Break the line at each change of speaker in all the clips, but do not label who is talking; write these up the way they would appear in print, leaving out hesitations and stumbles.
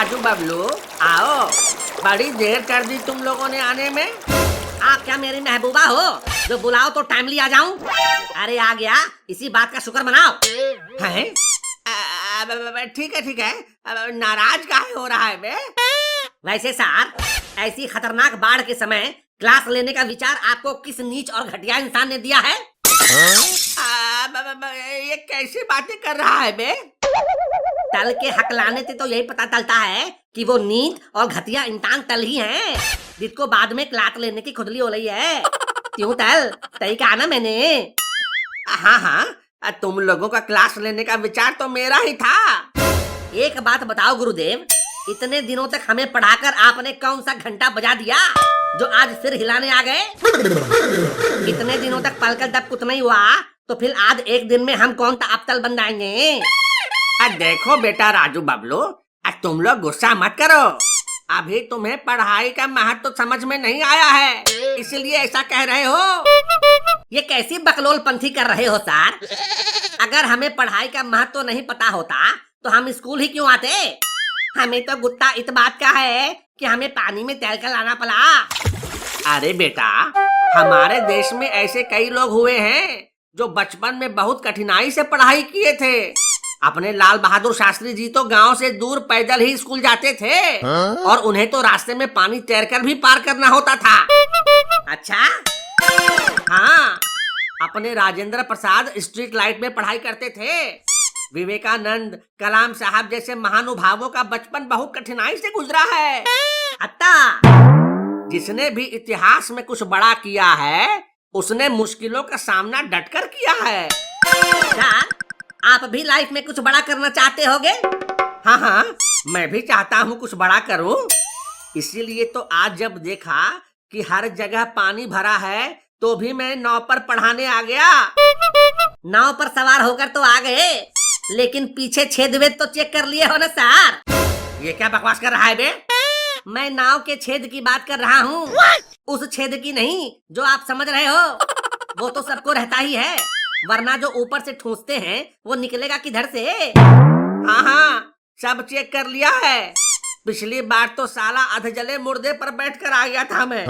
राजू बबलू, आओ। बड़ी देर कर दी तुम लोगों ने आने में।
आप क्या मेरी महबूबा हो जो बुलाओ तो टाइमली आ जाऊं? अरे आ गया, इसी बात का शुक्र मनाओ।
हैं? ठीक है। नाराज काहे हो रहा है बे?
वैसे सर, ऐसी खतरनाक बाढ़ के समय क्लास लेने का विचार आपको किस नीच और घटिया इंसान ने दिया है?
ये कैसी बातें कर रहा है बे?
तल के हकलाने से तो यही पता चलता है कि वो नीच और घटिया इंसान तल ही हैं, जिसको बाद में क्लास लेने की खुदली हो रही है। क्यों तल, सही कहा ना मैंने?
हाँ, तुम लोगों का क्लास लेने का विचार तो मेरा ही था।
एक बात बताओ गुरुदेव, इतने दिनों तक हमें पढ़ाकर आपने कौन सा घंटा बजा दिया जो आज सिर हिलाने आ गए? इतने दिनों तक पलकर जब कुछ नहीं हुआ तो फिर आज एक दिन में हम कौन सा अबतल बन जाएंगे?
देखो बेटा राजू बबलू, तुम लोग गुस्सा मत करो। अभी तुम्हें पढ़ाई का महत्व तो समझ में नहीं आया है, इसलिए ऐसा कह रहे हो।
ये कैसी बकलोल पंथी कर रहे हो सर? अगर हमें पढ़ाई का महत्व नहीं पता होता तो हम स्कूल ही क्यों आते? हमें तो गुत्ता इस बात का है कि हमें पानी में तैर कर लाना पड़ा।
अरे बेटा, हमारे देश में ऐसे कई लोग हुए हैं जो बचपन में बहुत कठिनाई से पढ़ाई किए थे। अपने लाल बहादुर शास्त्री जी तो गांव से दूर पैदल ही स्कूल जाते थे। और उन्हें तो रास्ते में पानी तैरकर भी पार करना होता था।
अच्छा?
हाँ, अपने राजेंद्र प्रसाद स्ट्रीट लाइट में पढ़ाई करते थे। विवेकानंद, कलाम साहब जैसे महानुभावों का बचपन बहुत कठिनाई से गुजरा है।
अत्ता,
जिसने भी इतिहास में कुछ बड़ा किया है उसने मुश्किलों का सामना डटकर किया है।
सर, आप भी लाइफ में कुछ बड़ा करना चाहते होगे?
हाँ, मैं भी चाहता हूँ कुछ बड़ा करूँ। इसीलिए तो आज जब देखा कि हर जगह पानी भरा है तो भी मैं नाव पर पढ़ाने आ गया।
नाव पर सवार होकर तो आ गए, लेकिन पीछे छेद वेद तो चेक कर लिए हो ना सर?
ये क्या बकवास कर रहा है बे?
मैं नाव के छेद की बात कर रहा हूँ, उस छेद की नहीं जो आप समझ रहे हो। वो तो सबको रहता ही है, वरना जो ऊपर से ठूंसते हैं वो निकलेगा किधर से?
हाँ, सब चेक कर लिया है। पिछली बार तो साला अधजले मुर्दे पर बैठकर आ गया था मैं।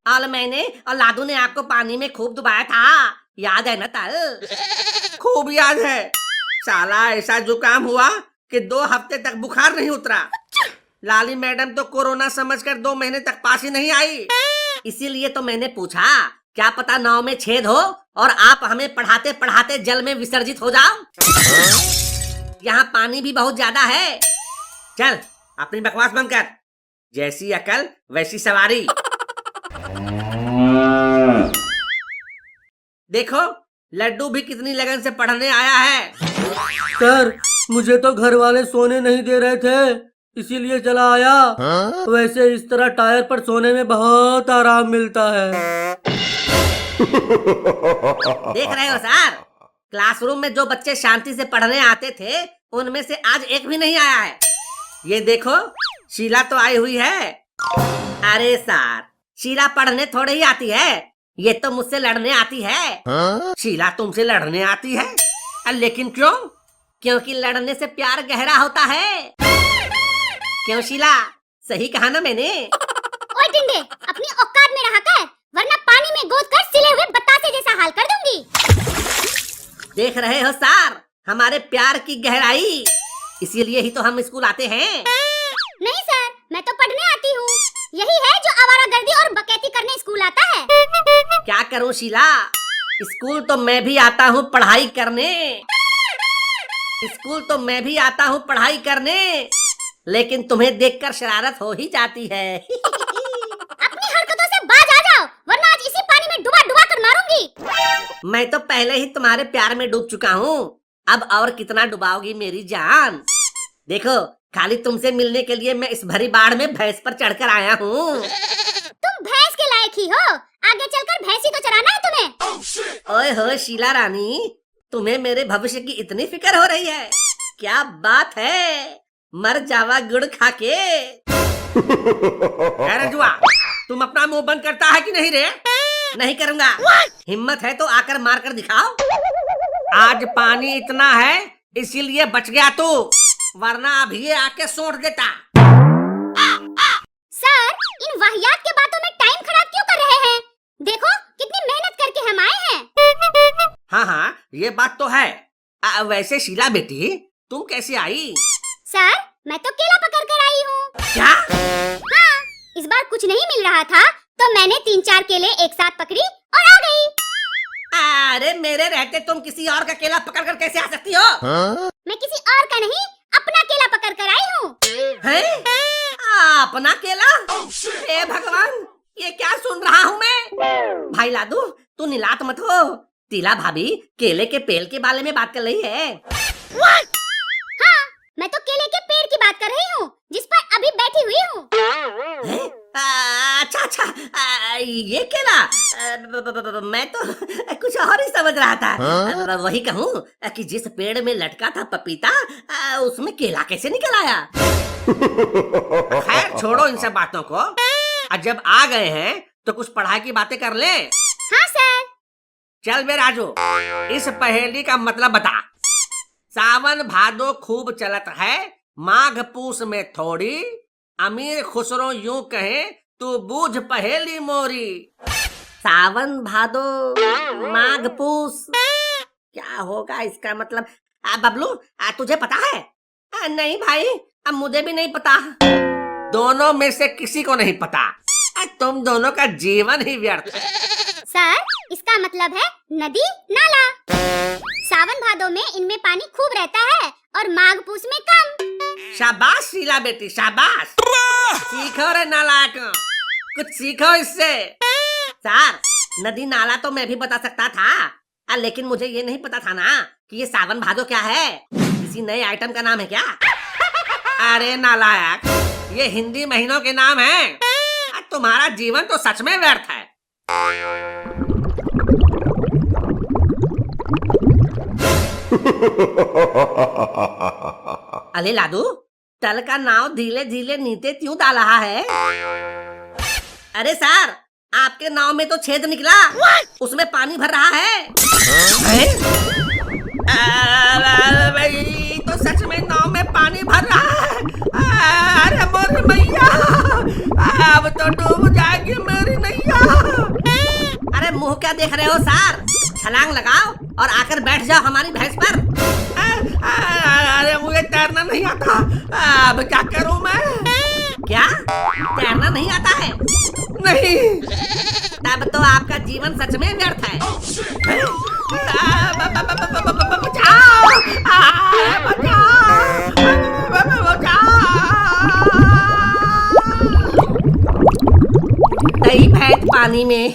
और मैंने और लादू ने आपको पानी में खूब डुबाया था, याद है ना तल?
खूब याद है। साला ऐसा जुकाम हुआ कि 2 हफ्ते तक बुखार नहीं उतरा। लाली मैडम तो कोरोना समझकर 2 महीने तक पास ही नहीं आई।
इसीलिए तो मैंने पूछा, क्या पता नाव में छेद हो और आप हमें पढ़ाते पढ़ाते जल में विसर्जित हो जाओ। यहाँ पानी भी बहुत ज्यादा है।
चल, अपनी बकवास बंद कर। जैसी अकल वैसी सवारी। देखो, लड्डू भी कितनी लगन से पढ़ने आया है।
सर, मुझे तो घर वाले सोने नहीं दे रहे थे, इसीलिए चला आया। वैसे इस तरह टायर पर सोने में बहुत आराम मिलता है।
देख रहे हो सर, क्लासरूम में जो बच्चे शांति से पढ़ने आते थे उनमें से आज एक भी नहीं आया है।
ये देखो, शीला तो आई हुई है।
अरे सर, शीला पढ़ने थोड़े ही आती है, ये तो मुझसे लड़ने आती है।
शीला तुमसे लड़ने आती है? लेकिन क्यों?
क्योंकि लड़ने से प्यार गहरा होता है। क्यों शीला, सही कहा ना मैंने?
ओए टिंडे, अपनी औकात में रहा कर, वरना पानी में गोद कर सिले हुए बतासे जैसा हाल कर दूंगी।
देख रहे हो सर, हमारे प्यार की गहराई, इसीलिए ही तो हम स्कूल आते हैं।
नहीं सर, मैं तो पढ़ने आती हूँ। यही है जो आवारागर्दी और बकैती करने स्कूल आता है।
क्या करूँ शीला, स्कूल तो मैं भी आता हूँ पढ़ाई करने। स्कूल तो मैं भी आता हूँ पढ़ाई करने, लेकिन तुम्हें देखकर शरारत हो ही जाती है।
अपनी हरकतों से बाज आ जाओ, वरना आज इसी पानी में डुबा डुबा कर मारूंगी।
मैं तो पहले ही तुम्हारे प्यार में डूब चुका हूँ, अब और कितना डुबाओगी मेरी जान? देखो, खाली तुमसे मिलने के लिए मैं इस भरी बाढ़ में भैंस पर चढ़कर आया हूँ।
तुम भैंस के लायक ही हो, आगे चलकर भैंसी को चराना है तुम्हें।
ओए हो शीला रानी, तुम्हें मेरे भविष्य की इतनी फिक्र हो रही है? क्या बात है, मर जावा गुड़ खा के।
अरे जुआ, तुम अपना मुंह बंद करता है कि नहीं रे?
नहीं करूँगा। हिम्मत है तो आकर मार कर दिखाओ।
आज पानी इतना है इसीलिए बच गया तू, वरना अभी ये आके सोट देता। ये बात तो है। वैसे शीला बेटी, तुम कैसे आई?
सर, मैं तो केला पकड़ कर आई हूँ।
क्या?
हाँ, इस बार कुछ नहीं मिल रहा था तो मैंने 3-4 केले एक साथ पकड़ी और आ गई।
अरे मेरे रहते तुम किसी और का केला पकड़ कर कैसे आ सकती हो?
मैं किसी और का नहीं, अपना केला पकड़ कर आई हूँ।
हैं? अपना केला? हे भगवान, ये क्या सुन रहा हूँ मैं? भाई लादू, तू निलात मत हो। तीला भाभी केले के पेड़ के बारे में बात कर रही है।
हाँ, मैं तो केले के पेड़ की बात कर रही हूँ जिस पर अभी बैठी हुई हूँ।
हैं? अच्छा अच्छा, ये केला? मैं तो कुछ और ही समझ रहा था। वही कहूँ कि जिस पेड़ में लटका था पपीता, उसमें केला कैसे निकल आया?
खैर छोड़ो इन सब बातों को। जब आ गए हैं तो कुछ पढ़ाई की बातें कर ले।
हाँ सर।
चल बे राजू, इस पहेली का मतलब बता। सावन भादो खूब चलत है, माघ पूस में थोड़ी, अमीर खुसरो यूं कहे तू बूझ पहेली मोरी।
सावन भादो माघ पूस, क्या होगा इसका मतलब? बबलू, तुझे पता है? नहीं भाई, अब मुझे भी नहीं पता।
दोनों में से किसी को नहीं पता। तुम दोनों का जीवन ही व्यर्थ है।
सर, इसका मतलब है नदी नाला। सावन भादो में इनमें पानी खूब रहता है और माघ पूस में कम।
शाबाश शीला बेटी, शाबाश। सीखो रे नालायक, कुछ सीखो इससे।
सर, नदी नाला तो मैं भी बता सकता था, लेकिन मुझे ये नहीं पता था ना कि ये सावन भादो क्या है। किसी नए आइटम का नाम है क्या?
अरे नालायक, ये हिंदी महीनों के नाम हैं। तुम्हारा जीवन तो सच में व्यर्थ है।
अले लादू, तल का नाव धीरे धीरे नीचे क्यों डाल रहा है? अरे सर, आपके नाव में तो छेद निकला, उसमें पानी भर रहा है।
भाई तो सच में नाव में पानी भर रहा है। अरे मोर मैया, अब तो डूब जाएगी मेरी नैया।
अरे मुंह क्या देख रहे हो सर? छलांग लगाओ और आकर बैठ जाओ हमारी भैंस पर।
अरे मुझे तैरना नहीं आता, अब क्या करूं मैं?
क्या तैरना नहीं आता है?
नहीं।
तब तो आपका जीवन सच में व्यर्थ है।
बचाओ,
दही भैंस पानी में।